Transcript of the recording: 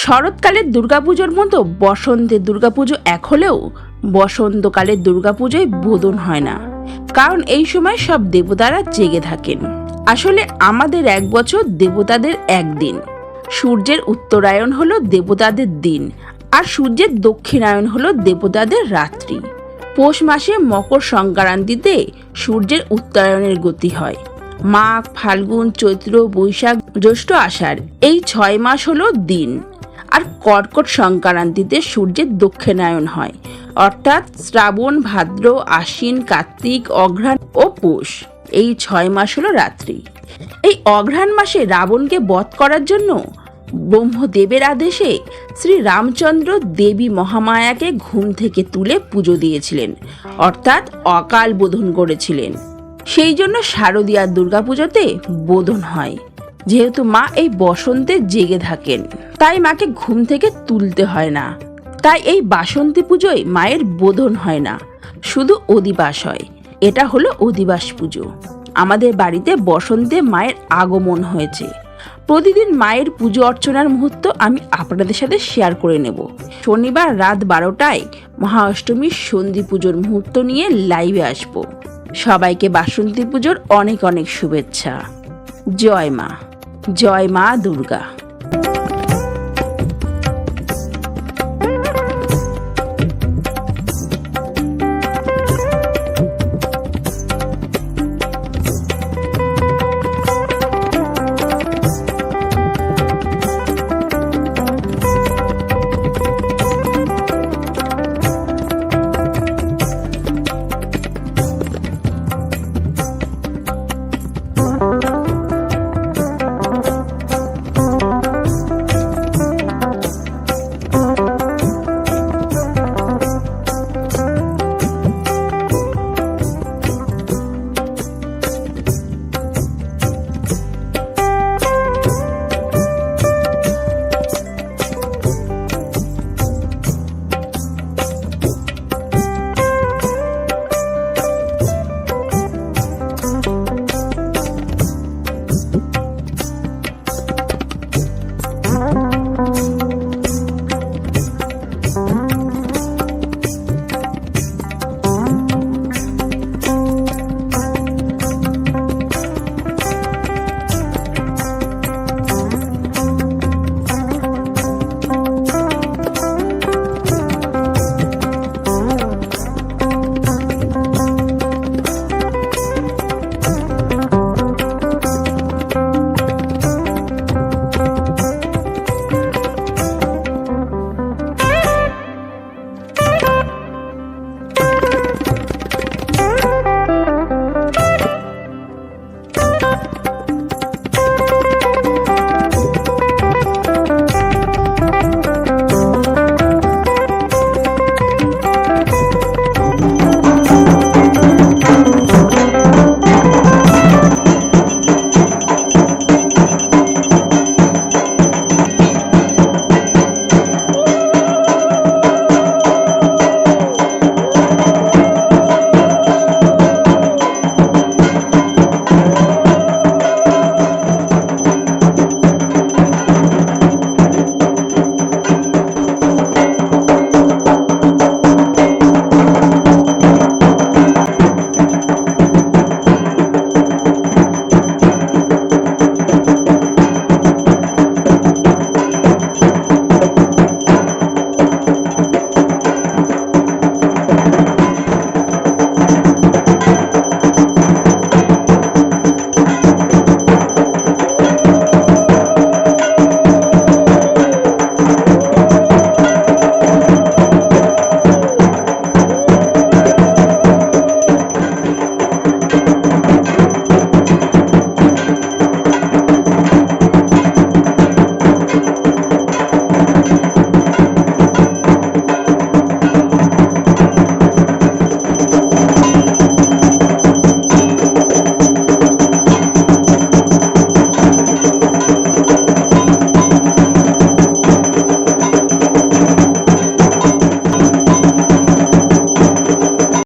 শরৎকালের দুর্গাপুজোর মতো বসন্তের দুর্গাপুজো এক হলেও বসন্তকালের দুর্গাপুজোয় বোধন হয় না, কারণ এই সময় সব দেবতারা জেগে থাকেন। আসলে আমাদের এক বছর দেবতাদের একদিন। সূর্যের উত্তরায়ণ হলো দেবতাদের দিন, আর সূর্যের দক্ষিণায়ণ হলো দেবতাদের রাত্রি। পৌষ মাসে মকর সংক্রান্তিতে সূর্যের উত্তরায়ণের গতি হয়। মাঘ, ফাল্গুন, চৈত্র, বৈশাখ, জ্যৈষ্ঠ, আষাঢ় এই 6 মাস হলো দিন। আর কর্কট সংক্রান্তিতে সূর্যের দক্ষিণায়ন হয়, অর্থাৎ শ্রাবণ, ভাদ্র, আশ্বিন, কার্তিক, অঘ্রাণ ও পৌষ এই 6 মাস হলো রাত্রি। এই অঘ্রাণ মাসে রাবণকে বধ করার জন্য ব্রহ্মদেবের আদেশে শ্রী রামচন্দ্র দেবী মহামায়াকে ঘুম থেকে তুলে পুজো দিয়েছিলেন, অর্থাৎ অকাল বোধন করেছিলেন। সেই জন্য শারদীয়ার দুর্গাপুজোতে বোধন হয়। যেহেতু মা এই বসন্তে জেগে থাকেন, তাই মাকে ঘুম থেকে তুলতে হয় না। তাই এই বাসন্তী পুজোয় মায়ের বোধন হয় না, শুধু অধিবাস হয়। এটা হলো অধিবাস পুজো। আমাদের বাড়িতে বসন্তে মায়ের আগমন হয়েছে। প্রতিদিন মায়ের পুজো অর্চনার মুহূর্ত আমি আপনাদের সাথে শেয়ার করে নেব। শনিবার রাত 12টায় মহাঅষ্টমীর সন্ধি পুজোর মুহূর্ত নিয়ে লাইভে আসবো। সবাইকে বাসন্তী পুজোর অনেক অনেক শুভেচ্ছা। জয় মা, জয় মা দুর্গা।